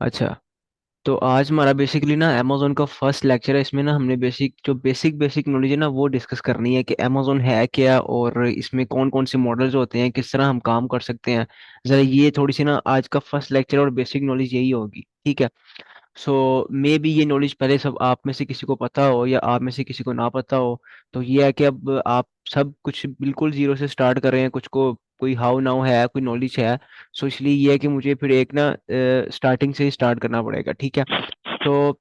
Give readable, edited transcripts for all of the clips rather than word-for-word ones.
अच्छा, तो आज हमारा बेसिकली ना अमेजोन का फर्स्ट लेक्चर है। इसमें ना हमने बेसिक बेसिक नॉलेज है ना वो डिस्कस करनी है कि अमेजोन है क्या, और इसमें कौन कौन से मॉडल्स होते हैं, किस तरह हम काम कर सकते हैं। जरा ये थोड़ी सी ना आज का फर्स्ट लेक्चर और बेसिक नॉलेज यही होगी, ठीक है। सो मे बी ये नॉलेज पहले सब आप में से किसी को पता हो या आप में से किसी को ना पता हो। तो ये है कि अब आप सब कुछ बिल्कुल जीरो से स्टार्ट कर रहे हैं, कुछ को कोई हाउ नाउ है, कोई नॉलेज है। सो इसलिए ये है कि मुझे फिर एक ना स्टार्टिंग से ही स्टार्ट करना पड़ेगा, ठीक है। तो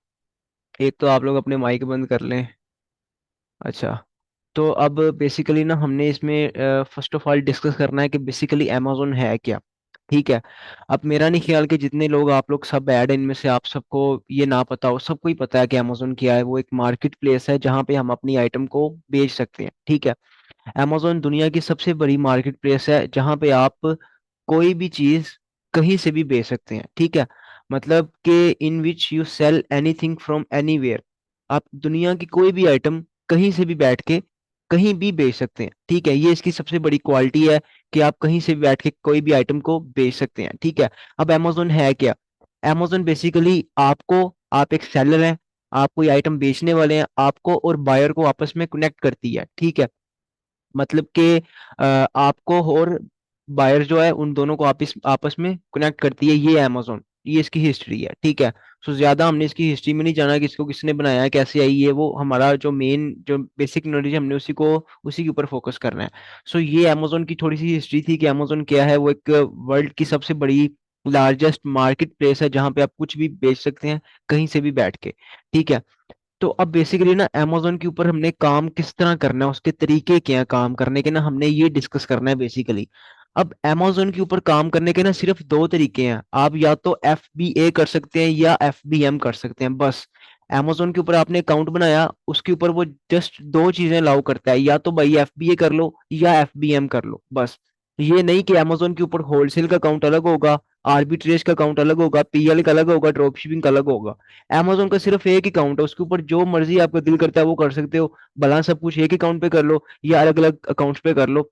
एक तो आप लोग अपने माइक बंद कर लें। अच्छा, तो अब बेसिकली ना हमने इसमें फर्स्ट ऑफ ऑल डिस्कस करना है कि बेसिकली अमेजोन है क्या, ठीक है। अब मेरा नहीं ख्याल कि जितने लोग आप लोग सब ऐड इनमें से आप सबको ये ना पता हो, सबको ही पता है कि अमेजोन क्या है। वो एक मार्केट प्लेस है जहाँ पे हम अपनी आइटम को बेच सकते हैं, ठीक है। अमेजोन दुनिया की सबसे बड़ी मार्केट प्लेस है जहाँ पे आप कोई भी चीज कहीं से भी बेच सकते हैं, ठीक है। मतलब कि in which you sell anything from anywhere. आप दुनिया की कोई भी आइटम कहीं से भी बैठ के कहीं भी बेच सकते हैं, ठीक है। ये इसकी सबसे बड़ी क्वालिटी है कि आप कहीं से भी बैठ के कोई भी आइटम को बेच सकते हैं, ठीक है। अब अमेजोन है क्या? अमेजोन बेसिकली आप एक सेलर हैं, आप कोई आइटम बेचने वाले हैं, आपको और बायर को आपस में कनेक्ट करती है, ठीक है। मतलब कि आपको और बायर जो है उन दोनों को आपस आपस में कनेक्ट करती है ये अमेजोन। ये इसकी हिस्ट्री है, ठीक है। सो ज्यादा हमने इसकी हिस्ट्री में नहीं जाना कि इसको किसने बनाया है, कैसे आई है। वो हमारा जो मेन जो बेसिक नॉलेज हमने उसी के ऊपर फोकस करना है। सो ये अमेजोन की थोड़ी सी हिस्ट्री थी कि अमेजोन क्या है। वो एक वर्ल्ड की सबसे बड़ी लार्जेस्ट मार्केट प्लेस है जहाँ पे आप कुछ भी बेच सकते हैं कहीं से भी बैठ के, ठीक है। तो अब बेसिकली ना अमेजोन के ऊपर हमने काम किस तरह करना है, उसके तरीके क्या हैं काम करने के, ना हमने ये डिस्कस करना है बेसिकली। अब अमेजोन के ऊपर काम करने के ना सिर्फ दो तरीके हैं। आप या तो FBA कर सकते हैं या FBM कर सकते हैं, बस। अमेजोन के ऊपर आपने अकाउंट बनाया, उसके ऊपर वो जस्ट दो चीजें अलाउ करता है, या तो भाई FBA कर लो या FBM कर लो, बस। ये नहीं कि अमेजोन के ऊपर होलसेल का अकाउंट अलग होगा, आर्बिट्रेज का अकाउंट अलग होगा, PL का अलग होगा, ड्रॉप शिपिंग का अलग होगा। अमेजोन का सिर्फ एक अकाउंट है, उसके ऊपर जो मर्जी आपका दिल करता है वो कर सकते हो। भला सब कुछ एक अकाउंट पे कर लो या अलग अलग अकाउंट्स पे कर लो,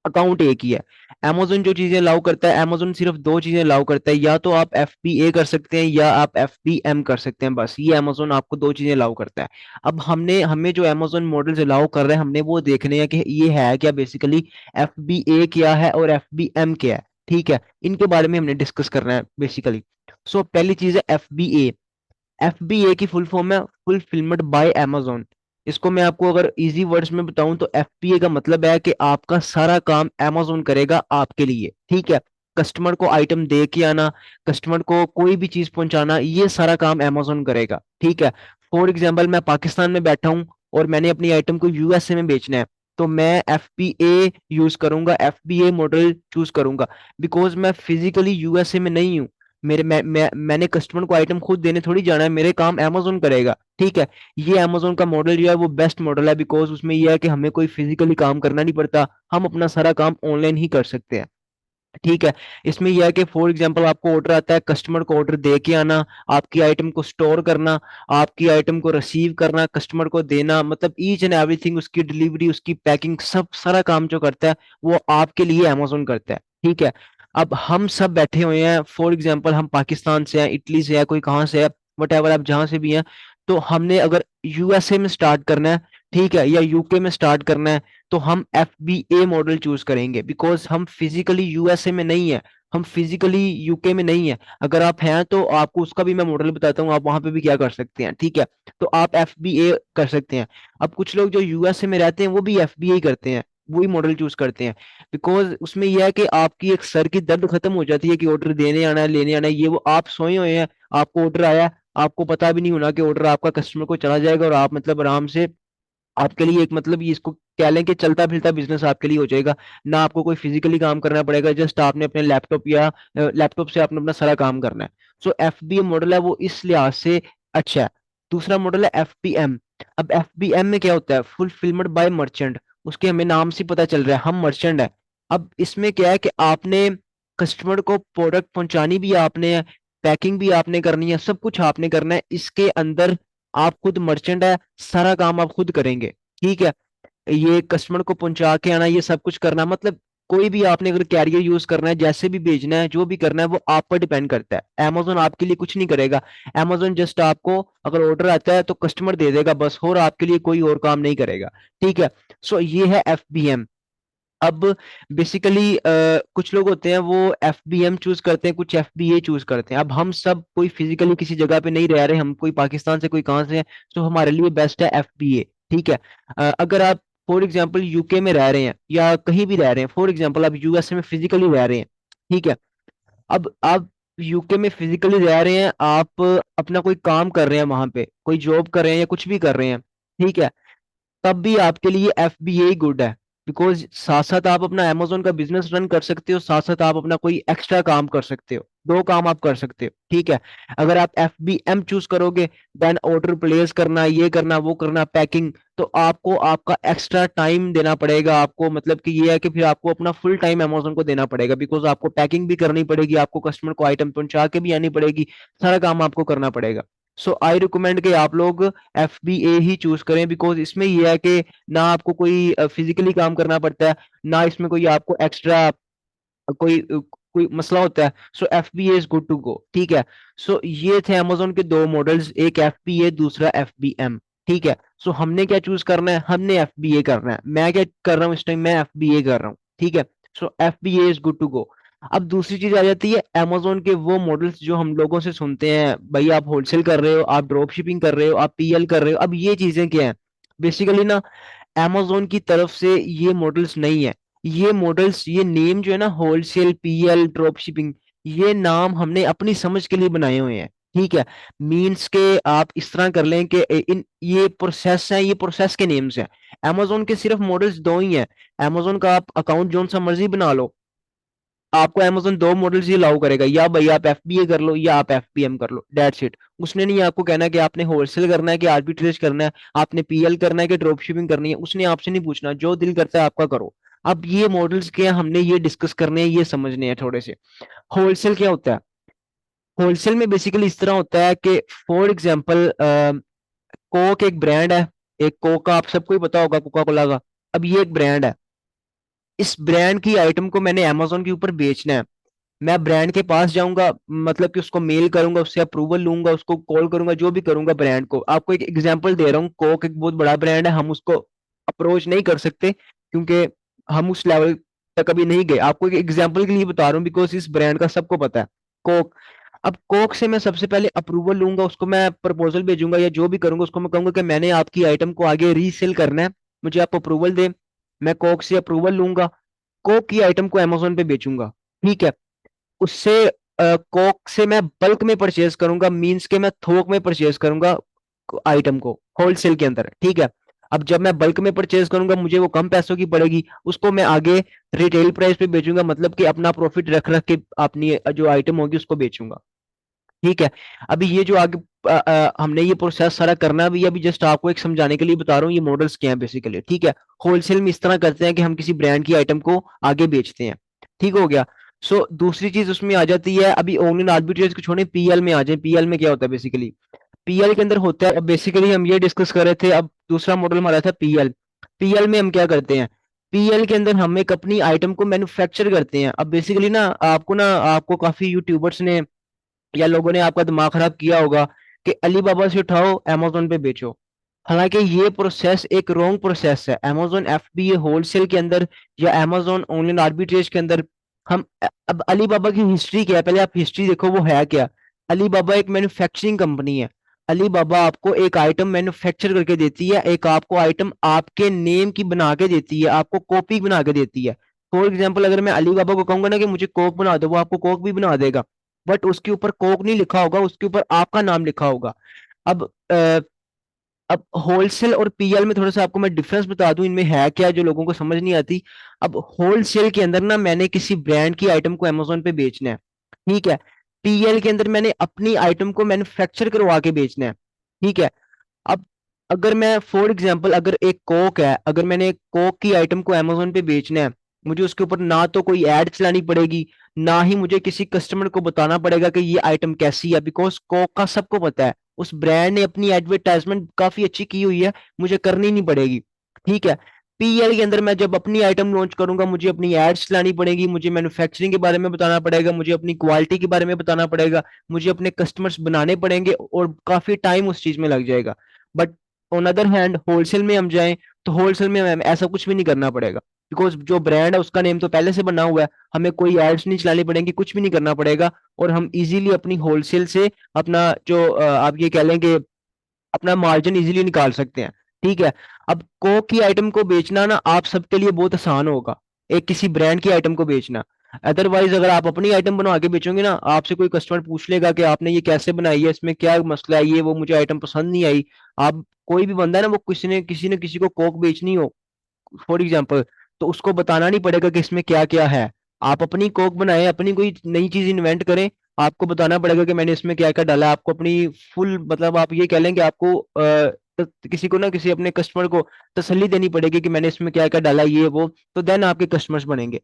अकाउंट एक ही है। अमेजोन जो चीजें अलाउ करता है, अमेजोन सिर्फ दो चीजें अलाउ करता है, या तो आप FBA कर सकते हैं या आप FBM कर सकते हैं, बस। ये अमेजोन आपको दो चीजें अलाउ करता है। अब हमने हमें जो अमेजोन मॉडल्स अलाउ कर रहे हैं हमने वो देखने हैं कि ये है क्या बेसिकली, FBA क्या है और FBM क्या है, ठीक है। इनके बारे में हमने डिस्कस करना है बेसिकली। सो पहली चीज है FBA। FBA की फुल फॉर्म है फुलफिलमेंट बाय अमेजोन। इसको मैं आपको अगर इजी वर्ड्स में बताऊं तो FBA का मतलब है कि आपका सारा काम अमेजोन करेगा आपके लिए, ठीक है। कस्टमर को आइटम दे के आना, कस्टमर को कोई भी चीज पहुंचाना, ये सारा काम अमेजोन करेगा, ठीक है। फॉर एग्जाम्पल मैं पाकिस्तान में बैठा हूं और मैंने अपनी आइटम को USA में बेचना है, तो मैं FBA यूज करूंगा, FBA मॉडल चूज करूंगा। बिकॉज मैं फिजिकली USA में नहीं हूँ। मैंने कस्टमर को आइटम खुद देने थोड़ी जाना है, मेरे काम अमेजोन करेगा, ठीक है। ये अमेजोन का मॉडल जो है वो बेस्ट मॉडल है, बिकॉज उसमें ये है कि हमें कोई फिजिकली काम करना नहीं पड़ता, हम अपना सारा काम ऑनलाइन ही कर सकते हैं, ठीक है। इसमें यह है कि फॉर एग्जांपल आपको ऑर्डर आता है, कस्टमर को ऑर्डर दे के आना, आपकी आइटम को स्टोर करना, आपकी आइटम को रिसीव करना, कस्टमर को देना, मतलब ईच एंड एवरीथिंग, उसकी डिलीवरी, उसकी पैकिंग, सब सारा काम जो करता है वो आपके लिए अमेजोन करता है, ठीक है। अब हम सब बैठे हुए हैं, फॉर एग्जाम्पल हम पाकिस्तान से हैं, इटली से है, कोई कहाँ से है, वट एवर, आप जहां से भी हैं। तो हमने अगर USA में स्टार्ट करना है, ठीक है, या UK में स्टार्ट करना है, तो हम FBA मॉडल चूज करेंगे, बिकॉज हम फिजिकली USA में नहीं है, हम फिजिकली UK में नहीं है। अगर आप हैं तो आपको उसका भी मैं मॉडल बताता हूँ, आप वहां पे भी क्या कर सकते हैं, ठीक है। तो आप FBA कर सकते हैं। अब कुछ लोग जो USA में रहते हैं वो भी FBA करते हैं, वही मॉडल चूज करते हैं। बिकॉज उसमें यह है कि आपकी एक सर की दर्द खत्म हो जाती है कि ऑर्डर देने आना है, लेने आना है, ये वो, आप सोए हुए हैं, आपको ऑर्डर आया, आपको पता भी नहीं होना कि ऑर्डर आपका कस्टमर को चला जाएगा, और आप मतलब आराम से, आपके लिए एक मतलब ये इसको कह लें कि चलता फिरता बिजनेस आपके लिए हो जाएगा। ना आपको कोई फिजिकली काम करना पड़ेगा, जस्ट आपने अपने लैपटॉप या लैपटॉप से आपने अपना सारा काम करना है। सो FBA मॉडल है वो इस लिहाज से अच्छा है। दूसरा मॉडल है FBM। अब FBM में क्या होता है, फुलफिलमेंट बाय मर्चेंट। उसके हमें नाम से पता चल रहा है हम मर्चेंट है। अब इसमें क्या है कि आपने कस्टमर को प्रोडक्ट पहुंचानी भी आपने है, पैकिंग भी आपने करनी है, सब कुछ आपने करना है इसके अंदर। आप खुद मर्चेंट है, सारा काम आप खुद करेंगे, ठीक है। ये कस्टमर को पहुंचा के आना, ये सब कुछ करना, मतलब कोई भी आपने अगर कैरियर यूज करना है, जैसे भी भेजना है, जो भी करना है, वो आप पर डिपेंड करता है। Amazon आपके लिए कुछ नहीं करेगा। Amazon जस्ट आपको अगर ऑर्डर आता है तो कस्टमर दे देगा बस, और आपके लिए कोई और काम नहीं करेगा। ठीक है। सो ये है FBM। अब बेसिकली कुछ लोग होते हैं वो FBM चूज करते हैं, कुछ FBA चूज करते हैं। अब हम सब कोई फिजिकली किसी जगह पे नहीं रह रहे, हम कोई पाकिस्तान से कोई कहाँ से है, तो हमारे लिए बेस्ट है FBA। ठीक है। अगर आप फॉर एग्जांपल यूके में रह रहे हैं या कहीं भी रह रहे हैं, फॉर एग्जांपल आप यूएसए में फिजिकली रह रहे हैं, ठीक है। अब आप यूके में फिजिकली रह रहे हैं, आप अपना कोई काम कर रहे हैं वहां पे, कोई जॉब कर रहे हैं या कुछ भी कर रहे हैं, ठीक है, तब भी आपके लिए FBA गुड है। बिकॉज साथ साथ आप अपना Amazon का बिजनेस रन कर सकते हो, साथ साथ आप अपना कोई एक्स्ट्रा काम कर सकते हो, दो काम आप कर सकते हो। ठीक है। अगर आप FBM चूज करोगे, देन ऑर्डर प्लेस करना, ये करना, वो करना, पैकिंग, तो आपको आपका एक्स्ट्रा टाइम देना पड़ेगा। आपको मतलब कि ये है कि फिर आपको अपना फुल टाइम Amazon को देना पड़ेगा, बिकॉज आपको पैकिंग भी करनी पड़ेगी, आपको कस्टमर को आइटम पहुंचा के भी आनी पड़ेगी, सारा काम आपको करना पड़ेगा। सो आई रिकमेंड कि आप लोग FBA ही चूज करें, बिकॉज इसमें यह है कि ना आपको कोई फिजिकली काम करना पड़ता है, ना इसमें कोई आपको एक्स्ट्रा कोई मसला होता है। So FBA is good to go. ठीक है। सो ये थे Amazon के दो मॉडल्स, एक FBA, दूसरा FBM। ठीक है। सो हमने क्या चूज करना है, हमने FBA करना है। मैं क्या कर रहा हूँ इस टाइम, मैं FBA कर रहा हूँ। ठीक है। So FBA is good to go. अब दूसरी चीज आ जाती है Amazon के वो मॉडल्स जो हम लोगों से सुनते हैं, भाई आप होलसेल कर रहे हो, आप ड्रॉप शिपिंग कर रहे हो, आप PL कर रहे हो। अब ये चीजें क्या है, बेसिकली ना Amazon की तरफ से ये मॉडल्स नहीं है। ये मॉडल्स, ये नेम जो है ना, होलसेल, PL, ड्रॉप शिपिंग, ये नाम हमने अपनी समझ के लिए बनाए हुए हैं। ठीक है। मीन्स के आप इस तरह कर लें कि इन ये प्रोसेस है, ये प्रोसेस के नेम्स हैं। Amazon के सिर्फ मॉडल्स दो ही हैं। Amazon का आप अकाउंट जो सा मर्जी बना लो, आपको Amazon दो मॉडल्स ही अलाउ करेगा, या भाई आप FBA कर लो या आप FBM कर लो, डेट्स इट। उसने नहीं आपको कहना कि आपने होलसेल करना है कि आर्बिट्रेज करना है, आपने PL करना है कि ड्रॉप शिपिंग करनी है, उसने आपसे नहीं पूछना, जो दिल करता है आपका करो। अब ये मॉडल्स क्या है, हमने ये डिस्कस करने हैं, ये समझने हैं थोड़े से। होलसेल क्या होता है, होलसेल में बेसिकली इस तरह होता है कि फॉर एग्जाम्पल कोक एक ब्रांड है, एक कोक का आप सबको ही पता होगा, कोका कोला का। अब ये एक ब्रांड है, इस ब्रांड की आइटम को मैंने Amazon के ऊपर बेचना है। मैं ब्रांड के पास जाऊंगा, मतलब कि उसको मेल करूंगा, उससे अप्रूवल लूंगा, उसको कॉल करूंगा, जो भी करूंगा ब्रांड को। आपको एक एग्जांपल दे रहा हूँ, कोक एक बहुत बड़ा ब्रांड है, हम उसको अप्रोच नहीं कर सकते क्योंकि हम उस लेवल तक अभी नहीं गए। आपको एक एग्जांपल के लिए बता रहा हूँ, बिकॉज इस ब्रांड का सबको पता है, कोक। अब कोक से मैं सबसे पहले अप्रूवल लूंगा, उसको मैं प्रपोजल भेजूंगा या जो भी करूंगा, उसको मैं कहूंगा कि मैंने आपकी आइटम को आगे रीसेल करना है, मुझे आप अप्रूवल दें। मैं कोक से अप्रूवल लूंगा, कोक की आइटम को Amazon पे बेचूंगा। ठीक है। उससे कोक से मैं बल्क में परचेज करूंगा, मींस के मैं थोक में परचेज करूंगा आइटम को, होलसेल के अंदर। ठीक है। अब जब मैं बल्क में परचेज करूंगा, मुझे वो कम पैसों की पड़ेगी, उसको मैं आगे रिटेल प्राइस पे बेचूंगा, मतलब कि अपना प्रॉफिट रख रख के अपनी जो आइटम होगी उसको बेचूंगा। ठीक है। अभी ये जो आगे हमने ये प्रोसेस सारा करना भी, अभी जस्ट आपको एक समझाने के लिए बता रहा हूँ ये मॉडल्स क्या है बेसिकली। ठीक है। होलसेल में इस तरह करते हैं कि हम किसी ब्रांड की आइटम को आगे बेचते हैं। ठीक हो गया। सो दूसरी चीज उसमें आ जाती है, अभी ऑनलाइन आर्बिट्रेज को छोड़े, PL में आ जाए। PL में क्या होता है बेसिकली, PL के अंदर होता है, बेसिकली हम ये डिस्कस कर रहे थे, अब दूसरा मॉडल हमारा था PL। PL में हम क्या करते हैं, PL के अंदर हम एक अपनी आइटम को मैन्युफैक्चर करते हैं। अब बेसिकली ना आपको काफी यूट्यूबर्स ने या लोगों ने आपका दिमाग खराब किया होगा कि अलीबाबा से उठाओ Amazon पे बेचो। हालांकि ये प्रोसेस एक रॉन्ग प्रोसेस है। Amazon FBA होलसेल के अंदर या Amazon ऑनलाइन आर्बिट्रेज के अंदर हम अब अलीबाबा की हिस्ट्री क्या है, पहले आप हिस्ट्री देखो वो है क्या। अलीबाबा एक मैन्युफैक्चरिंग कंपनी है। अलीबाबा आपको एक आइटम मैन्युफैक्चर करके देती है, एक आपको आइटम आपके नेम की बना के देती है, आपको कॉपी बना के देती है। फॉर एग्जाम्पल अगर मैं अलीबाबा को कहूंगा ना कि मुझे कोक बना दो, वो आपको कोक भी बना देगा, बट उसके ऊपर कोक नहीं लिखा होगा, उसके ऊपर आपका नाम लिखा होगा। अब अब होलसेल और PL में थोड़ा सा आपको मैं डिफरेंस बता दूं, इनमें है क्या जो लोगों को समझ नहीं आती। अब होलसेल के अंदर ना मैंने किसी ब्रांड की आइटम को Amazon पे बेचना है। ठीक है। PL के अंदर मैंने अपनी आइटम को मैन्युफैक्चर करवा के बेचना है। ठीक है। अब अगर मैं फॉर एग्जांपल अगर एक कोक है, अगर मैंने एक कोक की आइटम को Amazon पे बेचना है, मुझे उसके ऊपर ना तो कोई एड चलानी पड़ेगी, ना ही मुझे किसी कस्टमर को बताना पड़ेगा कि ये आइटम कैसी है, बिकॉज कोक का सबको पता है, उस ब्रांड ने अपनी एडवर्टाइजमेंट काफी अच्छी की हुई है, मुझे करनी नहीं पड़ेगी। ठीक है। पीएल के अंदर मैं जब अपनी आइटम लॉन्च करूंगा, मुझे अपनी एड्स चलानी पड़ेगी, मुझे मैन्युफैक्चरिंग के बारे में बताना पड़ेगा, मुझे अपनी क्वालिटी के बारे में बताना पड़ेगा, मुझे अपने कस्टमर्स बनाने पड़ेंगे और काफी टाइम उस चीज में लग जाएगा। But on other hand wholesale में हम जाएं तो होलसेल में हमें ऐसा कुछ भी नहीं करना पड़ेगा, बिकॉज जो ब्रांड है उसका नेम तो पहले से बना हुआ है, हमें कोई एड्स नहीं चलानी पड़ेंगी, कुछ भी नहीं करना पड़ेगा, और हम इजीली अपनी होलसेल से अपना जो आप ये कह लें कि अपना मार्जिन इजीली निकाल सकते हैं। ठीक है। अब कोक की आइटम को बेचना ना आप सबके लिए बहुत आसान होगा, एक किसी ब्रांड की आइटम को बेचना। अदरवाइज अगर आप अपनी आइटम बनवा के बेचोगे ना, आपसे कोई कस्टमर पूछ लेगा कि आपने ये कैसे बनाई है, इसमें क्या मसला है, ये वो मुझे आइटम पसंद नहीं आई। आप कोई भी बंदा है ना, वो किसी ने किसी को कोक बेचनी हो फॉर एग्जाम्पल, तो उसको बताना नहीं पड़ेगा कि इसमें क्या क्या है। आप अपनी कोक बनाए, अपनी कोई नई चीज इन्वेंट करें, आपको बताना पड़ेगा कि मैंने इसमें क्या क्या डाला है। आपको अपनी फुल मतलब आप ये कह लें कि आपको किसी को ना किसी अपने कस्टमर को तसल्ली देनी पड़ेगी कि मैंने इसमें क्या क्या डाला है, ये वो, तो देन आपके कस्टमर्स बनेंगे।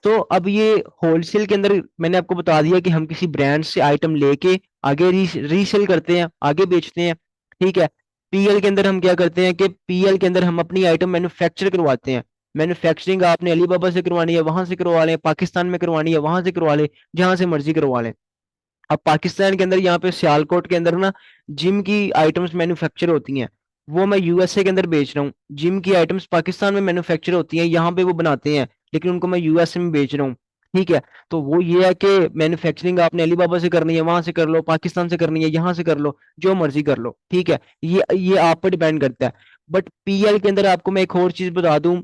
तो अब ये होलसेल के अंदर मैंने आपको बता दिया कि हम किसी ब्रांड से आइटम लेके आगे रीसेल करते हैं, आगे बेचते हैं। ठीक है। पीएल के अंदर हम क्या करते हैं कि पीएल के अंदर हम अपनी आइटम मैन्युफैक्चर करवाते हैं। मैन्युफैक्चरिंग आपने अलीबाबा से करवानी है वहां से करवा लें, पाकिस्तान में करवानी है वहां से करवा लें, जहां से मर्जी करवा लें। अब पाकिस्तान के अंदर यहाँ पे सियालकोट के अंदर ना जिम की आइटम्स मैन्युफैक्चर होती हैं, वो मैं यूएसए के अंदर बेच रहा हूँ। जिम की आइटम्स पाकिस्तान में मैन्युफैक्चर होती हैं, यहाँ पे वो बनाते हैं, लेकिन उनको मैं यूएसए में बेच रहा हूँ। ठीक है। तो वो ये है कि मैन्युफैक्चरिंग आपने अलीबाबा से करनी है वहां से कर लो, पाकिस्तान से करनी है यहाँ से कर लो, जो मर्जी कर लो। ठीक है। ये आप पर डिपेंड करता है। बट पीएल के अंदर आपको मैं एक और चीज बता दूं,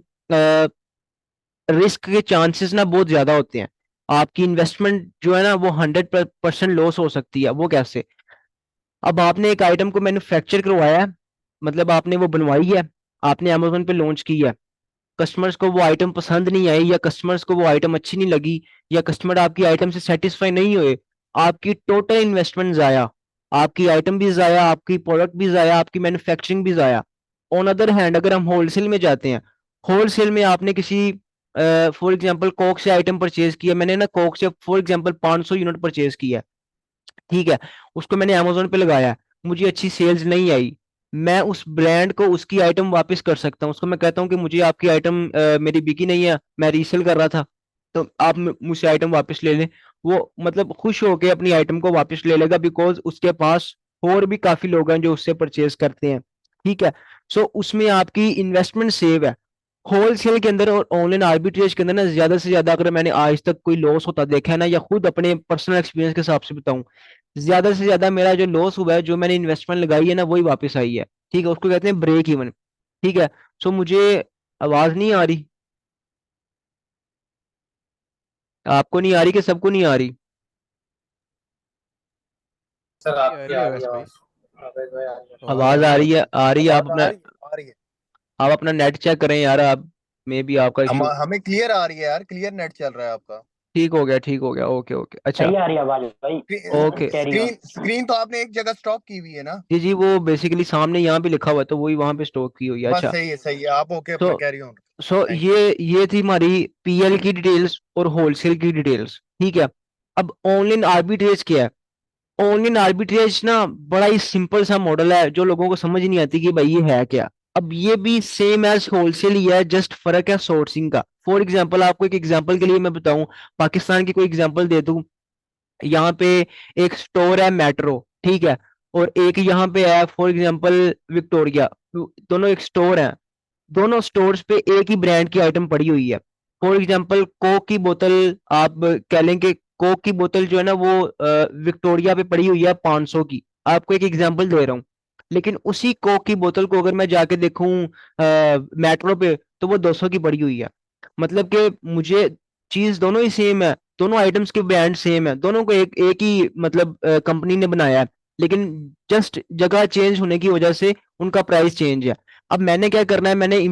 रिस्क के चांसेस ना बहुत ज्यादा होते हैं। आपकी इन्वेस्टमेंट जो है ना वो 100% लॉस हो सकती है। वो कैसे? अब आपने एक आइटम को मैन्युफैक्चर करवाया है, मतलब आपने वो बनवाई है, आपने अमेजोन पे लॉन्च की है, कस्टमर्स को वो आइटम पसंद नहीं आई, या कस्टमर्स को वो आइटम अच्छी नहीं लगी, या कस्टमर आपकी आइटम से सेटिस्फाई नहीं हुए, आपकी टोटल इन्वेस्टमेंट जाया, आपकी आइटम भी जाया, आपकी प्रोडक्ट भी जाया, आपकी मैन्युफैक्चरिंग भी जाया। ऑन अदर हैंड अगर हम होलसेल में जाते हैं, होलसेल में आपने किसी फॉर एग्जांपल कोक से आइटम परचेज किया, मैंने ना कोक से फॉर एग्जांपल 500 यूनिट परचेज किया है। ठीक है। उसको मैंने अमेजोन पे लगाया, मुझे अच्छी सेल्स नहीं आई, मैं उस ब्रांड को उसकी आइटम वापस कर सकता हूँ। उसको मैं कहता हूँ कि मुझे आपकी आइटम मेरी बिकी नहीं है, मैं रीसेल कर रहा था, तो आप मुझसे आइटम वापस ले लें। वो मतलब खुश होके अपनी आइटम को वापस ले लेगा, बिकॉज उसके पास और भी काफी लोग हैं जो उससे परचेज करते हैं। ठीक है। सो उसमें आपकी इन्वेस्टमेंट सेव है। होलसेल के अंदर और ऑनलाइन आर्बिट्रेज के अंदर ना ज्यादा से ज्यादा अगर मैंने आज तक कोई लॉस होता देखा है ना, या खुद अपने पर्सनल एक्सपीरियंस के हिसाब से बताऊं, ज्यादा से ज्यादा मेरा जो लॉस हुआ है, जो मैंने इन्वेस्टमेंट लगाई है ना, वही वापस आई है। ठीक है। उसको कहते हैं ब्रेक इवन। ठीक है। सो मुझे आवाज नहीं आ रही? आपको नहीं आ रही कि सबको नहीं आ रही? सर आपकी आ आ रही है रही है वैसे भाई। आवाज। अबे भाई आवाज आ आवाज रही आ है। रही है, आ रही है। आवाज आ रही है आ रही है। आप अपना नेट चेक करें यार, आप मे बी आपका इशू। हमें क्लियर आ रही है यार, क्लियर नेट चल रहा है आपका। ठीक हो गया, ठीक हो गया, ओके ओके, अच्छा। सही आ रही है आवाज भाई। Okay. Carry on. Screen screen तो आपने एक जगह स्टॉप की हुई है ना। जी जी, वो बेसिकली सामने यहाँ भी लिखा हुआ है, तो वही वहां पे स्टॉक की हुई है। बस अच्छा। सही है आप ओके तो अपना carry on. So thank you. ये थी हमारी पीएल की डिटेल्स और होलसेल की डिटेल्स। ठीक है। अब ऑनलाइन आर्बिट्रेज क्या है? ऑनलाइन आर्बिट्रेज ना बड़ा ही सिंपल सा मॉडल है, जो लोगों को समझ नहीं आती कि भाई ये है क्या। अब ये भी सेम एज होलसेल ही है, जस्ट फर्क है सोर्सिंग का। फॉर एग्जांपल आपको एक एग्जांपल के लिए मैं बताऊं, पाकिस्तान की कोई एग्जांपल दे दूं। यहाँ पे एक स्टोर है मेट्रो, ठीक है, और एक यहाँ पे है फॉर एग्जांपल विक्टोरिया। दोनों एक स्टोर है, दोनों स्टोर्स पे एक ही ब्रांड की आइटम पड़ी हुई है। फॉर एग्जांपल कोक की बोतल, आप कह लें कि कोक की बोतल जो है ना वो विक्टोरिया पे पड़ी हुई है 500 की, आपको एक एग्जांपल दे रहा हूँ। लेकिन उसी कोक की बोतल को अगर मैं जाके देखूं मेट्रो पे, तो वो 200 की पड़ी हुई है। मतलब कि मुझे चीज दोनों ही सेम है, दोनों आइटम्स के ब्रांड सेम है, दोनों को एक एक ही मतलब कंपनी ने बनाया है, लेकिन जस्ट जगह चेंज होने की वजह से उनका प्राइस चेंज है। अब मैंने क्या करना है, मैंने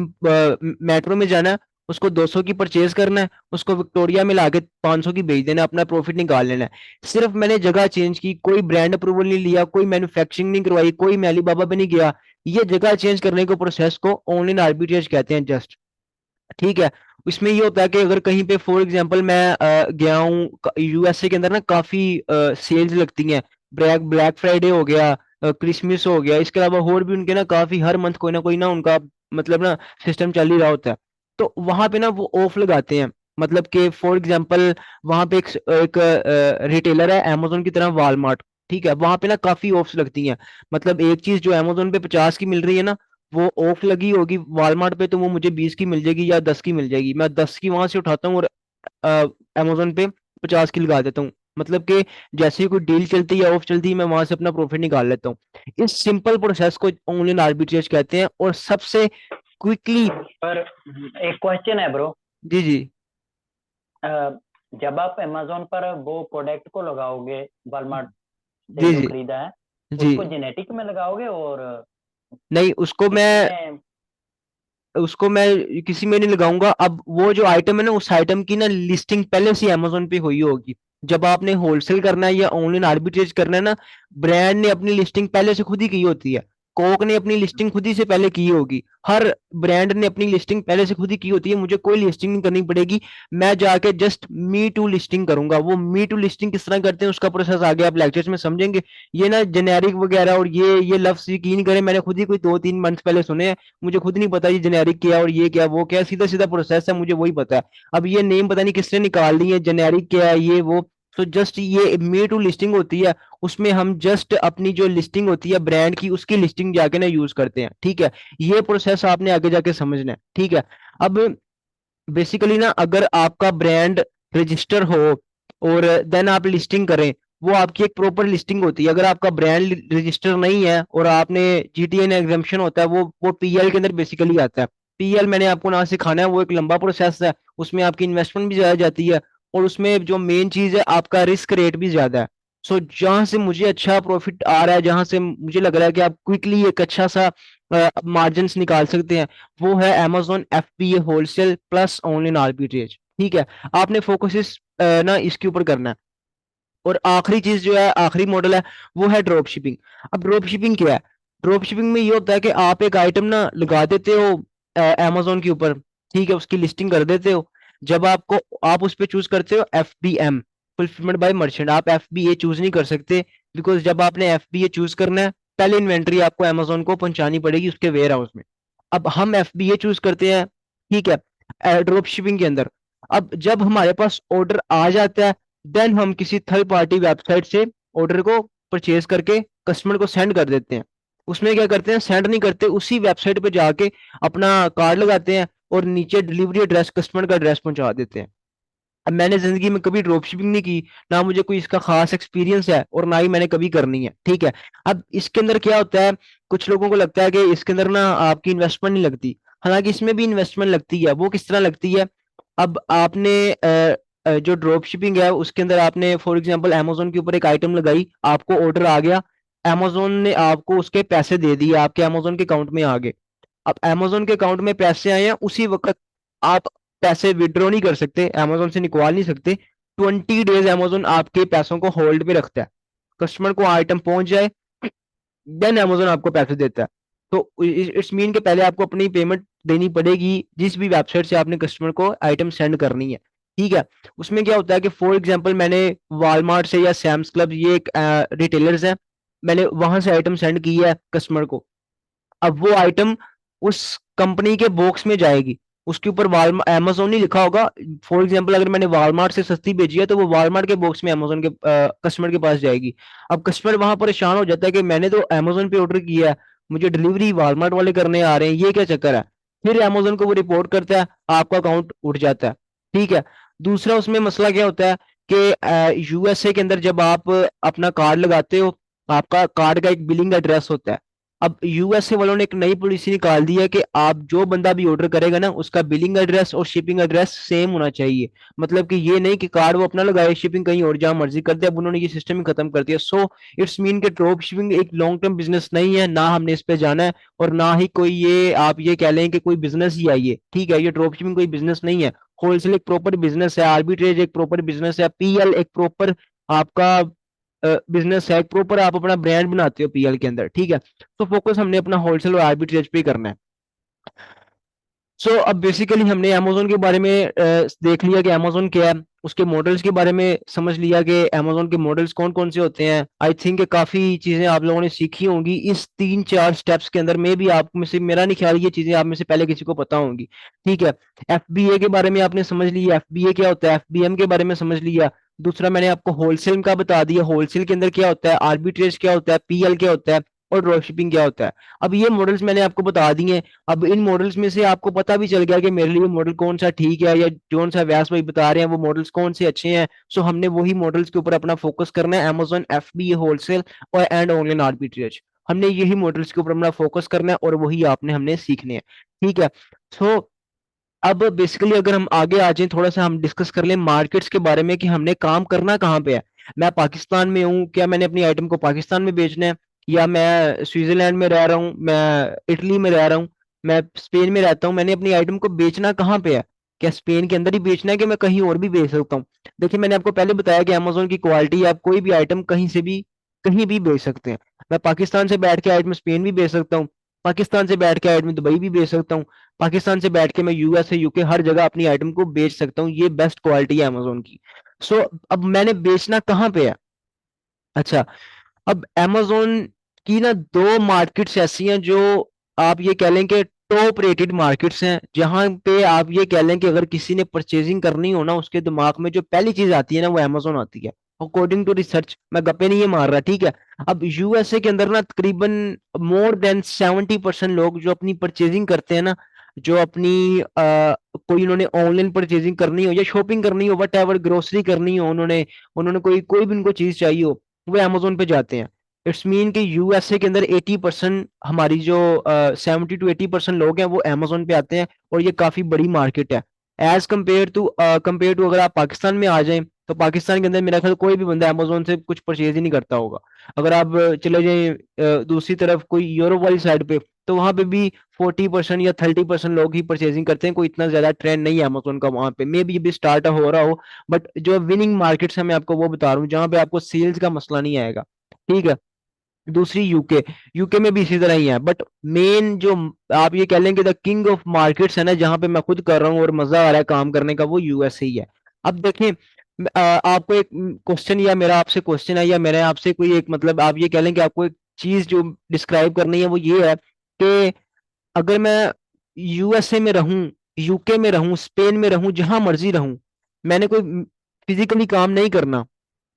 मेट्रो में जाना है, उसको 200 की परचेज करना है, उसको विक्टोरिया में लाके 500 की बेच देना है, अपना प्रॉफिट निकाल लेना है। सिर्फ मैंने जगह चेंज की, कोई ब्रांड अप्रूवल नहीं लिया, कोई मैन्युफैक्चरिंग नहीं करवाई, कोई मैं अलीबाबा पे नहीं गया। ये जगह चेंज करने को प्रोसेस को ऑनलाइन आर्बिट्रेज कहते हैं जस्ट। ठीक है। इसमें ये होता है कि अगर कहीं पे फॉर एग्जांपल मैं गया हूँ यूएसए के अंदर ना, काफी सेल्स लगती हैं, ब्लैक ब्लैक फ्राइडे हो गया, क्रिसमस हो गया, इसके अलावा और भी उनके ना काफी हर मंथ कोई ना उनका मतलब ना सिस्टम चल ही रहा होता है। तो वहां पे ना वो ऑफ लगाते हैं। मतलब कि फॉर एग्जांपल वहां पे एक रिटेलर है अमेजोन की तरह, वॉलमार्ट। ठीक है, वहां पे ना काफी ऑफ्स लगती हैं। मतलब एक चीज जो अमेजोन पे 50 की मिल रही है ना, वो ऑफ लगी होगी वॉलमार्ट पे, तो वो मुझे 20 की मिल जाएगी या 10 की मिल जाएगी। मैं 10 की वहां से उठाता हूँ और अमेजोन पे 50 की लगा देता हूँ। मतलब कि जैसे ही कोई डील चलती है, ऑफ चलती है, मैं वहां से अपना प्रॉफिट निकाल लेता हूँ। इस सिंपल प्रोसेस को ऑनलाइन आर्बिट्रेज कहते हैं, और सबसे क्विकली। पर एक क्वेश्चन है ब्रो। जी जी। जब आप अमेजोन पर वो प्रोडक्ट को लगाओगे, वॉलमार्ट से जी जो जी। खरीदा है, जी। उसको जेनेटिक में लगाओगे और नहीं, किसमें? उसको मैं किसी में नहीं लगाऊंगा। अब वो जो आइटम है ना, उस आइटम की ना लिस्टिंग पहले से अमेजोन पे हुई होगी। जब आपने होलसेल करना है या ऑनलाइन आर्बिट्रेज करना है ना, ब्रांड ने अपनी लिस्टिंग पहले से खुद ही की होती है। कोक ने अपनी लिस्टिंग खुद ही से पहले की होगी। हर ब्रांड ने अपनी लिस्टिंग पहले से खुद ही की होती है, मुझे कोई लिस्टिंग नहीं करनी पड़ेगी। मैं जाके जस्ट मी टू लिस्टिंग करूंगा। वो मी टू लिस्टिंग किस तरह करते हैं उसका प्रोसेस आगे आप लेक्चर्स में समझेंगे। ये ना जेनेरिक वगैरह और ये लफ्ज यकीन करें, मैंने खुद ही कोई 2-3 मंथ पहले सुने हैं। मुझे खुद नहीं पता ये जेनेरिक क्या है और ये क्या है, वो क्या है, सीधा सीधा प्रोसेस है, मुझे वही पता है। अब ये नेम पता नहीं किसने निकाल ली है, जेनेरिक क्या है ये वो। तो जस्ट ये मी टू लिस्टिंग होती है। उसमें हम जस्ट अपनी जो लिस्टिंग होती है ब्रांड की, उसकी लिस्टिंग जाके ना यूज करते हैं। ठीक है, ये प्रोसेस आपने आगे जाके समझना है। ठीक है। अब बेसिकली ना अगर आपका ब्रांड रजिस्टर हो और देन आप लिस्टिंग करें, वो आपकी एक प्रॉपर लिस्टिंग होती है। अगर आपका ब्रांड रजिस्टर नहीं है और आपने जीटीएन एग्जाम्पशन होता है, वो पीएल के अंदर बेसिकली आता है। पीएल मैंने आपको ना सिखाना है, वो एक लंबा प्रोसेस है। उसमें आपकी इन्वेस्टमेंट भी ज्यादा जाती है, और उसमें जो मेन चीज है आपका रिस्क रेट भी ज्यादा है। सो जहां से मुझे अच्छा प्रॉफिट आ रहा है, जहां से मुझे लग रहा है कि आप क्विकली एक अच्छा सा मार्जिन निकाल सकते हैं, वो है Amazon FBA wholesale plus online arbitrage. ठीक है, आपने फोकस ना इसके ऊपर करना है। और आखिरी चीज जो है, आखिरी मॉडल है, वो है ड्रॉप शिपिंग। अब ड्रॉप शिपिंग क्या है? ड्रॉप शिपिंग में ये होता है कि आप एक आइटम ना लगा देते हो Amazon के ऊपर। ठीक है, उसकी लिस्टिंग कर देते हो। जब आप उस पर चूज करते हो FBM, फुलफिलमेंट बाय मर्चेंट। आप FBA चूज नहीं कर सकते, बिकॉज जब आपने FBA चूज करना है, पहले इन्वेंट्री आपको Amazon को पहुंचानी पड़ेगी उसके वेयर हाउस में। अब हम FBA चूज करते हैं। ठीक है, ड्रॉप शिपिंग के अंदर। अब जब हमारे पास ऑर्डर आ जाता है, देन हम किसी थर्ड पार्टी वेबसाइट से ऑर्डर को परचेज करके कस्टमर को सेंड कर देते हैं। उसमें क्या करते हैं, सेंड नहीं करते, उसी वेबसाइट पे जाके अपना कार्ड लगाते हैं और नीचे डिलीवरी एड्रेस, कस्टमर का एड्रेस पहुंचा देते हैं। अब मैंने जिंदगी में कभी ड्रॉप शिपिंग नहीं की, ना मुझे कोई इसका खास एक्सपीरियंस है और ना ही मैंने कभी करनी है। ठीक है। अब इसके अंदर क्या होता है, कुछ लोगों को लगता है कि इसके अंदर ना आपकी इन्वेस्टमेंट नहीं लगती। हालांकि इसमें भी इन्वेस्टमेंट लगती है। वो किस तरह लगती है? अब आपने जो ड्रॉप शिपिंग है उसके अंदर आपने फॉर एग्जांपल अमेजोन के ऊपर एक आइटम लगाई, आपको ऑर्डर आ गया, अमेजोन ने आपको उसके पैसे दे दिए, आपके अमेजोन के अकाउंट में आ गए। अब अमेजोन के अकाउंट में पैसे आए हैं, उसी वक्त आप पैसे विड्रॉ नहीं कर सकते, अमेजोन से निकाल नहीं सकते। 20 डेज अमेजोन आपके पैसों को होल्ड पे रखता है। कस्टमर को आइटम पहुंच जाए, देन अमेजोन आपको पैसे देता है। तो इट्स मीन के पहले आपको अपनी पेमेंट देनी पड़ेगी जिस भी वेबसाइट से आपने कस्टमर को आइटम सेंड करनी है। ठीक है। उसमें क्या होता है कि फॉर एग्जांपल मैंने वॉलमार्ट से या सैम्स क्लब, ये एक रिटेलर्स है, मैंने वहां से आइटम सेंड की है कस्टमर को। अब वो आइटम उस कंपनी के बॉक्स में जाएगी, उसके ऊपर वाल अमेजोन नहीं लिखा होगा। फॉर एग्जांपल अगर मैंने वॉलमार्ट से सस्ती भेजी है, तो वो वॉलमार्ट के बॉक्स में अमेजोन के कस्टमर के पास जाएगी। अब कस्टमर वहां परेशान हो जाता है कि मैंने तो अमेजोन पे ऑर्डर किया है, मुझे डिलीवरी वॉलमार्ट वाले करने आ रहे हैं, ये क्या चक्कर है? फिर अमेजोन को वो रिपोर्ट करता है, आपका अकाउंट उठ जाता है। ठीक है। दूसरा उसमें मसला क्या होता है कि यूएसए के अंदर जब आप अपना कार्ड लगाते हो, आपका कार्ड का एक बिलिंग एड्रेस होता है। अब यूएसए वालों ने एक नई पॉलिसी निकाल दी है कि आप जो बंदा भी ऑर्डर करेगा ना, उसका बिलिंग एड्रेस और शिपिंग एड्रेस सेम होना चाहिए। मतलब कि ये नहीं कि कार्ड वो अपना लगाए, शिपिंग कहीं और जहां मर्जी कर दे। अब उन्होंने ये सिस्टम ही खत्म कर दिया। सो इट्स मीन के ड्रॉप शिपिंग एक लॉन्ग टर्म बिजनेस नहीं है, ना हमने इस पे जाना है, और ना ही कोई ये आप ये कह लें कि कोई बिजनेस ही है ये। ठीक है, ये ड्रॉप शिपिंग कोई बिजनेस नहीं है। होलसेल एक प्रॉपर बिजनेस है, आर्बिट्रेज एक प्रॉपर बिजनेस है, पीएल एक प्रॉपर आपका बिजनेस है, प्रॉपर आप अपना ब्रांड बनाते हो पीएल के अंदर। ठीक है। तो फोकस हमने अपना होलसेल और आर्बिट्रेज पे ही करना है। सो अब बेसिकली हमने अमेजोन के बारे में देख लिया कि अमेजोन क्या है, उसके मॉडल्स के बारे में समझ लिया कि अमेजोन के मॉडल्स कौन कौन से होते हैं। आई थिंक काफी चीजें आप लोगों ने सीखी होंगी इस 3-4 स्टेप्स के अंदर में भी। आप में से, मेरा नहीं ख्याल ये चीजें आप में से पहले किसी को पता होंगी। ठीक है, एफबीए के बारे में आपने समझ लिया, एफबीए क्या होता है, एफबीएम के बारे में समझ लिया। दूसरा मैंने आपको होलसेल का बता दिया, होलसेल के अंदर क्या होता है, आर्बिट्रेज क्या होता है, पीएल क्या होता है, और ड्रॉप शिपिंग क्या होता है। अब ये मॉडल्स मैंने आपको बता दिए हैं। अब इन मॉडल्स में से आपको पता भी चल गया कि मेरे लिए मॉडल कौन सा ठीक है, या कौन सा व्यास भाई बता रहे हैं वो मॉडल्स कौन से अच्छे हैं। सो हमने वही मॉडल्स के ऊपर अपना फोकस करना है, अमेजोन, एफबीए, होलसेल और एंड ऑनलाइन आर्बिट्रेज। हमने यही मॉडल्स के ऊपर अपना फोकस करना है और वही आपने हमने सीखने हैं। ठीक है। सो अब बेसिकली अगर हम आगे आ जाएं, थोड़ा सा हम डिस्कस कर लें मार्केट्स के बारे में कि हमने काम करना कहाँ पे है। मैं पाकिस्तान में हूँ, क्या मैंने अपनी आइटम को पाकिस्तान में बेचना है, या मैं स्विट्जरलैंड में रह रहा हूँ, मैं इटली में रह रहा हूँ, मैं स्पेन में रहता हूँ, मैंने अपनी आइटम को बेचना कहाँ पे है। क्या स्पेन के अंदर ही बेचना है कि मैं कहीं और भी बेच सकता हूँ। देखिए मैंने आपको पहले बताया कि अमेजोन की क्वालिटी, आप कोई भी आइटम कहीं से भी कहीं भी बेच सकते हैं। मैं पाकिस्तान से बैठ के आइटम स्पेन भी बेच सकता हूँ, पाकिस्तान से बैठ के आइटम दुबई भी बेच सकता हूँ, पाकिस्तान से बैठ के मैं यूएसए, यूके, हर जगह अपनी आइटम को बेच सकता हूँ। ये बेस्ट क्वालिटी है अमेजोन की। सो अब मैंने बेचना कहाँ पे है। अच्छा, अब amazon की ना दो मार्केट्स ऐसी हैं जो आप ये कह लें कि टॉप रेटेड मार्केट्स हैं, जहां पे आप ये कह लें कि अगर किसी ने परचेजिंग करनी हो ना, उसके दिमाग में जो पहली चीज आती है ना वो amazon आती है, अकॉर्डिंग टू रिसर्च। मैं गप्पे नहीं ये मार रहा, ठीक है। अब यूएसए के अंदर ना तकरीबन मोर देन 70% लोग जो अपनी परचेजिंग करते हैं ना, जो अपनी कोई उन्होंने ऑनलाइन परचेजिंग करनी हो या शॉपिंग करनी हो, वट एवर, ग्रोसरी करनी हो, उन्होंने उन्होंने कोई कोई भी उनको चीज चाहिए हो, वो अमेजोन पे जाते हैं। इट्स मीन कि यूएसए के अंदर 80%, हमारी जो 70 to 80% लोग हैं वो अमेजोन पे आते हैं, और ये काफी बड़ी मार्केट है। एज कम्पेयर टू अगर आप पाकिस्तान में आ जाएं, तो पाकिस्तान के अंदर मेरा ख्याल कोई भी बंदा अमेजोन से कुछ परचेज ही नहीं करता होगा। अगर आप चले जाएं दूसरी तरफ कोई यूरोप वाली साइड पे, तो वहां पे भी 40% या 30% लोग ही परचेजिंग करते हैं। कोई इतना ज्यादा ट्रेंड नहीं है अमेजोन का वहां पे, मे बी भी स्टार्ट हो रहा हो। बट जो विनिंग मार्केट्स है मैं आपको वो बता रहा हूँ जहां पे आपको सेल्स का मसला नहीं आएगा। ठीक है। दूसरी यूके, यूके में भी इसी तरह ही है। बट मेन जो आप ये कह लें कि द किंग ऑफ मार्केट्स है ना, जहां पे मैं खुद कर रहा हूँ और मजा आ रहा है काम करने का, वो यूएसए ही है। अब देखें, आपको एक क्वेश्चन, या मेरा आपसे क्वेश्चन है, या मेरे आपसे कोई एक, मतलब आप ये कह लें कि आपको एक चीज जो डिस्क्राइब करनी है वो ये है कि अगर मैं यूएसए में रहूं, यूके में रहूं, स्पेन में रहूं, जहां मर्जी रहूं, मैंने कोई फिजिकली काम नहीं करना,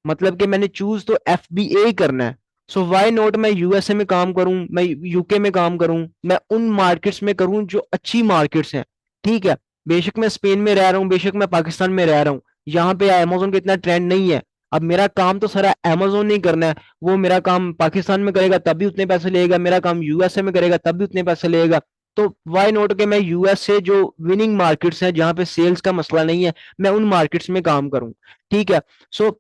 मतलब कि मैंने चूज तो एफबीए ही करना है। सो व्हाई नॉट मैं यूएसए में काम करूं, मैं यूके में काम करूं, मैं उन मार्केट्स में करूं जो अच्छी मार्केट्स हैं। ठीक है। बेशक मैं स्पेन में रह रहा हूं, बेशक मैं पाकिस्तान में रह रहा हूं, यहाँ पे अमेजोन का इतना ट्रेंड नहीं है। अब मेरा काम तो सारा अमेजोन नहीं करना है, वो मेरा काम पाकिस्तान में करेगा तब भी उतने पैसे लेगा, मेरा काम यूएसए में करेगा तब भी उतने पैसे लेगा। तो व्हाई नॉट के मैं यूएस से जो विनिंग मार्केट्स हैं जहां पे सेल्स का मसला नहीं है, मैं उन मार्केट्स में काम करूं। ठीक है। सो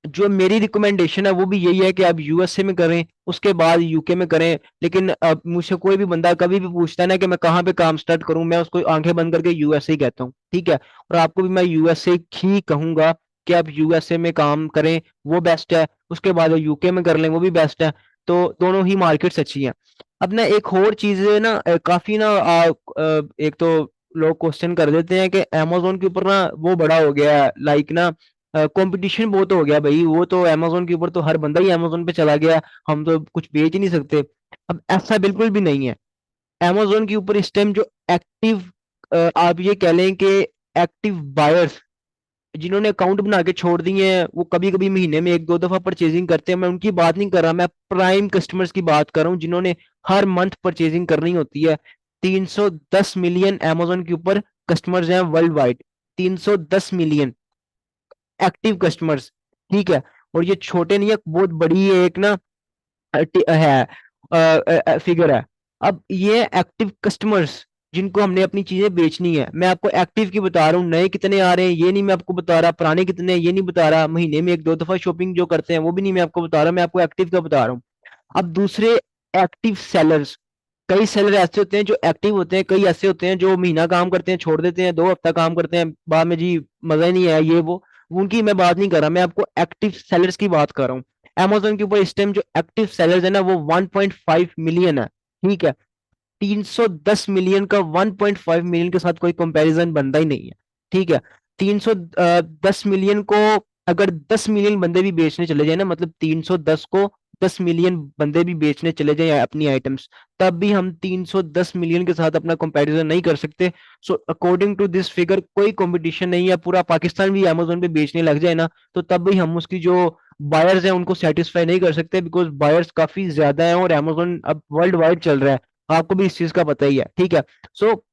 जो मेरी रिकमेंडेशन है वो भी यही है कि आप यूएसए में करें, उसके बाद यूके में करें। लेकिन अब मुझसे कोई भी बंदा कभी भी पूछता है ना कि मैं कहाँ पे काम स्टार्ट करूं, मैं उसको आंखें बंद करके यूएसए ही कहता हूँ। ठीक है। और आपको भी मैं यूएसए ही कहूंगा कि आप यूएसए में काम करें, वो बेस्ट है। उसके बाद यूके में कर लें, वो भी बेस्ट है। तो दोनों ही मार्केट्स अच्छी हैं। अब ना एक और चीज है ना, काफी ना एक तो लोग क्वेश्चन कर देते हैं कि अमेजोन के ऊपर ना वो बड़ा हो गया है, लाइक ना कंपटीशन बहुत हो गया भाई, वो तो अमेजोन के ऊपर तो हर बंदा ही अमेजोन पे चला गया, हम तो कुछ बेच ही नहीं सकते। अब ऐसा बिल्कुल भी नहीं है। अमेजोन के ऊपर इस टाइम जो एक्टिव, आप ये कह लें कि एक्टिव बायर्स जिन्होंने अकाउंट बना के छोड़ दिए हैं, वो कभी कभी महीने में एक दो दफा परचेजिंग करते हैं, मैं उनकी बात नहीं कर रहा, मैं प्राइम कस्टमर्स की बात कर रहा हूँ जिन्होंने हर मंथ परचेजिंग करनी होती है। 310 मिलियन अमेजोन के ऊपर कस्टमर्स हैं world wide, 310 million active customers. ठीक है। और ये छोटे नहीं है, बहुत बड़ी एक ना है फिगर है। अब ये एक्टिव कस्टमर्स जिनको हमने अपनी चीजें बेचनी है, मैं आपको एक्टिव की बता रहा हूँ, नए कितने आ रहे हैं ये नहीं मैं आपको बता रहा, पुराने कितने हैं ये नहीं बता रहा, महीने में एक दो दफा शॉपिंग जो करते हैं वो भी नहीं मैं आपको बता रहा, मैं आपको एक्टिव का बता रहा हूँ। अब दूसरे, एक्टिव सेलर्स, कई सेलर ऐसे होते हैं जो एक्टिव होते हैं, कई ऐसे होते हैं जो महीना काम करते हैं छोड़ देते हैं, 2 हफ्ता काम करते हैं बाद में जी मजा ही नहीं आया ये वो, उनकी मैं बात नहीं कर रहा, मैं आपको एक्टिव सेलर्स की बात कर रहा हूँ। Amazon के ऊपर इस टाइम जो एक्टिव सेलर्स है ना वो 1.5 मिलियन है। ठीक है। 310 मिलियन का 1.5 मिलियन के साथ कोई कंपैरिजन बनता ही नहीं है। ठीक है, 310 मिलियन को अगर 10 मिलियन बंदे भी बेचने चले जाए ना, मतलब 310 को 10 मिलियन बंदे भी बेचने चले जाए अपनी आइटम्स, तब भी हम 310 मिलियन के साथ अपना कंपैरिजन नहीं कर सकते। So according to this figure कोई कंपटीशन नहीं है, पूरा पाकिस्तान भी अमेजोन पे बेचने लग जाए ना, तो तब भी हम उसकी जो बायर्स हैं उनको सेटिस्फाई नहीं कर सकते, बिकॉज बायर्स काफी ज्यादा हैं और अमेजोन अब वर्ल्ड वाइड चल रहा है, आपको भी इस चीज का पता ही है। ठीक है, सो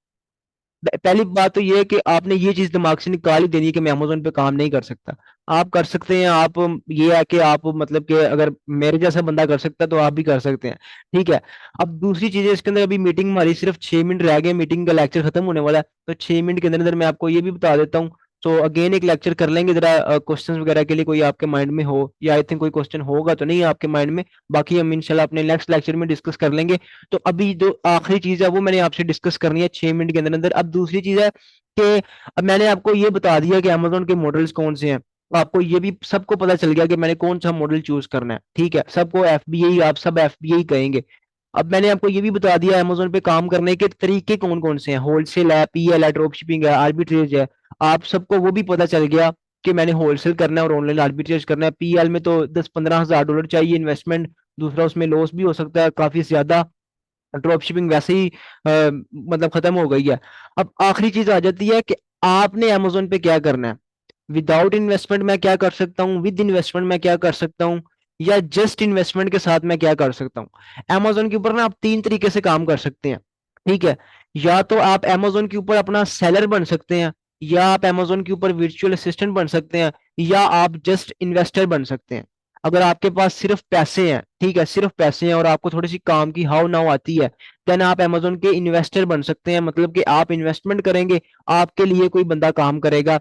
पहली बात तो ये है कि आपने ये चीज दिमाग से निकाल ही देनी है कि मैं अमेजोन पे काम नहीं कर सकता। आप कर सकते हैं, आप ये है कि आप मतलब कि अगर मेरे जैसा बंदा कर सकता है तो आप भी कर सकते हैं। ठीक है, अब दूसरी चीज है इसके अंदर, अभी मीटिंग हमारी सिर्फ 6 मिनट रह गए, मीटिंग का लेक्चर खत्म होने वाला है, तो 6 मिनट के अंदर अंदर मैं आपको ये भी बता देता हूँ। तो अगेन एक लेक्चर कर लेंगे जरा क्वेश्चंस वगैरह के लिए, कोई आपके माइंड में हो, या आई थिंक कोई क्वेश्चन होगा तो नहीं है आपके माइंड में, बाकी हम इंशाल्लाह अपने नेक्स्ट लेक्चर में डिस्कस कर लेंगे। तो अभी जो आखिरी चीज है वो मैंने आपसे डिस्कस करनी है 6 मिनट के अंदर अंदर। अब दूसरी चीज है कि अब मैंने आपको ये बता दिया कि अमेजोन के मॉडल्स कौन से हैं, तो आपको ये भी सबको पता चल गया कि मैंने कौन सा मॉडल चूज करना है। ठीक है, सबको एफबीआई, आप सब एफबीआई कहेंगे। अब मैंने आपको ये भी बता दिया अमेजोन पे काम करने के तरीके कौन कौन से हैं, होलसेल है, पीएल है, ड्रॉप शिपिंग है, आर्बिट्रेज है। आप सबको वो भी पता चल गया कि मैंने होलसेल करना है और ऑनलाइन आर्बिट्रेज करना है। पीएल में तो 10-15 हज़ार डॉलर चाहिए इन्वेस्टमेंट, दूसरा उसमें लॉस भी हो सकता है काफी ज्यादा, ड्रॉप शिपिंग वैसे ही मतलब खत्म हो गई है। अब आखिरी चीज आ जाती है कि आपने अमेजोन पे क्या करना है। विदाउट इन्वेस्टमेंट मैं क्या कर सकता हूँ, विद इन्वेस्टमेंट मैं क्या कर सकता हूँ, या जस्ट इन्वेस्टमेंट के साथ मैं क्या कर सकता हूँ। अमेजोन के ऊपर ना आप तीन तरीके से काम कर सकते हैं। ठीक है, या तो आप अमेजोन के ऊपर अपना सेलर बन सकते हैं, या आप अमेजोन के ऊपर वर्चुअल असिस्टेंट बन सकते हैं, या आप जस्ट इन्वेस्टर बन सकते हैं। अगर आपके पास सिर्फ पैसे हैं, ठीक है, सिर्फ पैसे हैं और आपको थोड़ी सी काम की हाउ नाउ आती है, देन आप अमेजोन के इन्वेस्टर बन सकते हैं। मतलब कि आप इन्वेस्टमेंट करेंगे, आपके लिए कोई बंदा काम करेगा,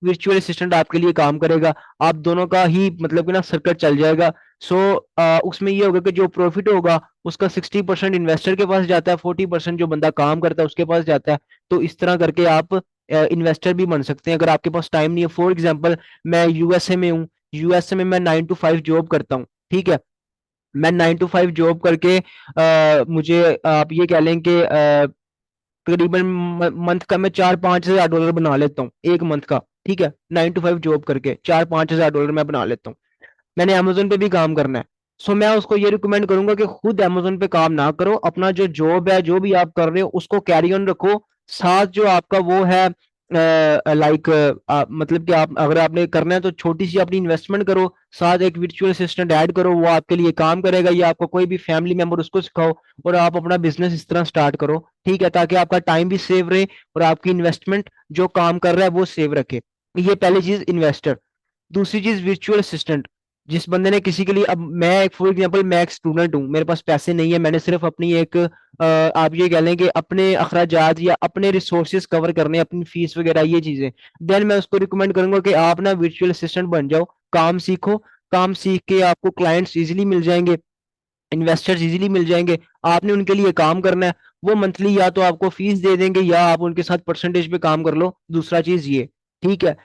वर्चुअल असिस्टेंट आपके लिए काम करेगा, आप दोनों का ही मतलब कि ना सर्कल चल जाएगा। सो उसमें ये होगा कि जो प्रॉफिट होगा उसका 60% इन्वेस्टर के पास जाता है, 40% जो बंदा काम करता है उसके पास जाता है। तो इस तरह करके आप इन्वेस्टर भी बन सकते हैं अगर आपके पास टाइम नहीं है। फॉर एग्जाम्पल, मैं यूएसए में हूँ, यूएसए में मैं 9 to 5 जॉब करता हूँ। ठीक है, मैं 9 to 5 जॉब करके मुझे आप ये कह लें कि तकरीबन मंथ का मैं 4-5 हज़ार डॉलर बना लेता हूँ एक मंथ का। ठीक है, 9 to 5 जॉब करके 4-5 हज़ार डॉलर मैं बना लेता हूँ। मैंने अमेजोन पे भी काम करना है, सो मैं उसको ये रिकमेंड करूंगा कि खुद अमेजोन पे काम ना करो, अपना जो जॉब है जो भी आप कर रहे हो उसको कैरी ऑन रखो। साथ जो आपका वो है लाइक मतलब कि आप अगर आपने करना है तो छोटी सी अपनी इन्वेस्टमेंट करो, साथ एक वर्चुअल असिस्टेंट ऐड करो, वो आपके लिए काम करेगा, या आपका कोई भी फैमिली मेंबर उसको सिखाओ, और आप अपना बिजनेस इस तरह स्टार्ट करो। ठीक है, ताकि आपका टाइम भी सेव रहे और आपकी इन्वेस्टमेंट जो काम कर रहा है वो सेव रखे। ये पहली चीज इन्वेस्टर। दूसरी चीज वर्चुअल असिस्टेंट, जिस बंदे ने किसी के लिए, अब मैं एक फॉर एग्जांपल मैं एक स्टूडेंट हूँ, मेरे पास पैसे नहीं है, मैंने सिर्फ अपनी एक आप ये कह लें कि अपने अखराजात या अपने रिसोर्सेज कवर करने, अपनी फीस वगैरह ये चीजें, देन मैं उसको रिकमेंड करूंगा कि आप ना वर्चुअल असिस्टेंट बन जाओ, काम सीखो। काम सीख के आपको क्लाइंट्स इजीली मिल जाएंगे, इन्वेस्टर्स इजीली मिल जाएंगे, आपने उनके लिए काम करना है, वो मंथली या तो आपको फीस दे देंगे या आप उनके साथ परसेंटेज पे काम कर लो। दूसरा चीज ये। ठीक है,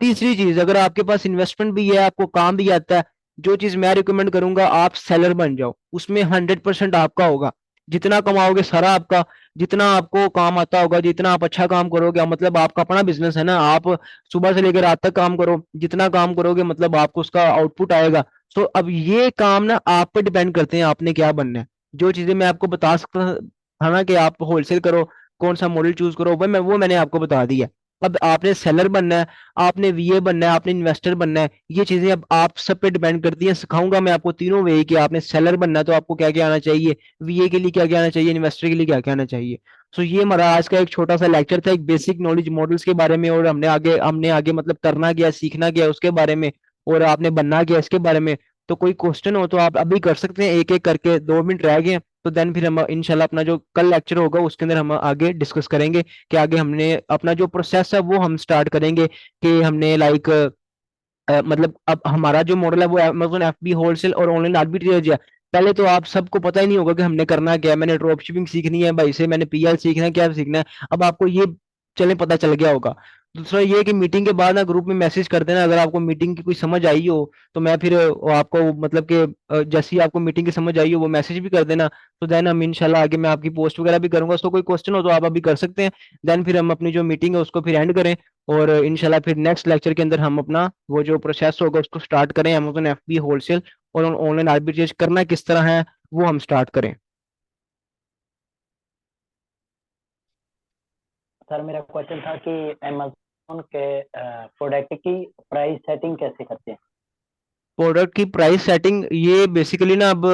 तीसरी चीज, अगर आपके पास इन्वेस्टमेंट भी है, आपको काम भी आता है, जो चीज मैं रिकमेंड करूंगा, आप सेलर बन जाओ, उसमें 100% आपका होगा, जितना कमाओगे सारा आपका, जितना आपको काम आता होगा, जितना आप अच्छा काम करोगे, मतलब आपका अपना बिजनेस है ना, आप सुबह से लेकर रात तक काम करो, जितना काम करोगे मतलब आपको उसका आउटपुट आएगा। तो अब ये काम ना आप पे डिपेंड करते हैं आपने क्या बनना है। जो चीजें मैं आपको बता सकता था ना कि आप होलसेल करो, कौन सा मॉडल चूज करो, वो मैंने आपको बता दिया। अब आपने सेलर बनना है, आपने वीए बनना है, आपने इन्वेस्टर बनना है, ये चीजें अब आप सब पे डिपेंड करती हैं। सिखाऊंगा मैं आपको तीनों वे कि आपने सेलर बनना है तो आपको क्या क्या आना चाहिए, वीए के लिए क्या क्या आना चाहिए, इन्वेस्टर के लिए क्या क्या आना चाहिए। सो ये हमारा आज का एक छोटा सा लेक्चर था, एक बेसिक नॉलेज मॉडल्स के बारे में, और हमने आगे मतलब करना क्या, सीखना क्या उसके बारे में, और आपने बनना क्या इसके बारे में। तो कोई क्वेश्चन हो तो आप अभी कर सकते हैं, एक एक करके, 2 मिनट रह गए हैं, तो देन फिर हम इंशाल्लाह अपना जो कल लेक्चर होगा उसके अंदर हम आगे डिस्कस करेंगे कि आगे हमने अपना जो प्रोसेस है वो हम स्टार्ट करेंगे कि हमने लाइक मतलब अब हमारा जो मॉडल है वो अमेजोन एफबी होलसेल और ऑनलाइन आर्बिट्रेज है। पहले तो आप सबको पता ही नहीं होगा कि हमने करना क्या है, मैंने ड्रॉप शिपिंग सीखनी है भाई से, मैंने पीएल सीखना है, क्या सीखना है, अब आपको ये चले पता चल गया होगा। दूसरा ये है कि मीटिंग के बाद ना ग्रुप में मैसेज कर देना, अगर आपको मीटिंग की कोई समझ आई हो तो मैं फिर आपको मतलब कि जैसे ही आपको मीटिंग की समझ आई हो वो मैसेज भी कर देना। तो देन हम इंशाल्लाह आगे मैं आपकी पोस्ट वगैरह भी करूंगा, तो कोई क्वेश्चन हो तो आप अभी कर सकते हैं। देन फिर हम अपनी जो मीटिंग है उसको फिर एंड करें, और इंशाल्लाह फिर नेक्स्ट लेक्चर के अंदर हम अपना वो जो प्रोसेस होगा उसको स्टार्ट करें, अमेजोन एफबी होलसेल और ऑनलाइन आर्बिट्रेज करना किस तरह है वो हम स्टार्ट करें। सर मेरा क्वेश्चन था कि अमेज़न के प्रोडक्ट की प्राइस सेटिंग कैसे करते हैं? प्रोडक्ट की प्राइस सेटिंग ये बेसिकली ना अब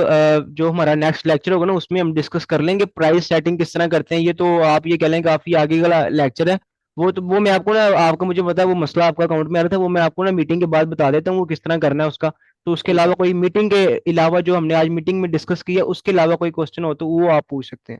जो हमारा नेक्स्ट लेक्चर होगा ना उसमें हम डिस्कस कर लेंगे प्राइस सेटिंग किस तरह करते हैं। ये तो आप ये कह लें काफी आगे का लेक्चर है। वो तो वो मैं आपको ना, आपका मुझे पता है वो मसला आपका अकाउंट में आ रहा था, वो मैं आपको ना मीटिंग के बाद बता देता हूँ वो किस तरह करना है उसका। तो उसके ठीक अलावा है। कोई मीटिंग के अलावा जो हमने आज मीटिंग में डिस्कस किया उसके अलावा कोई क्वेश्चन हो तो वो आप पूछ सकते हैं।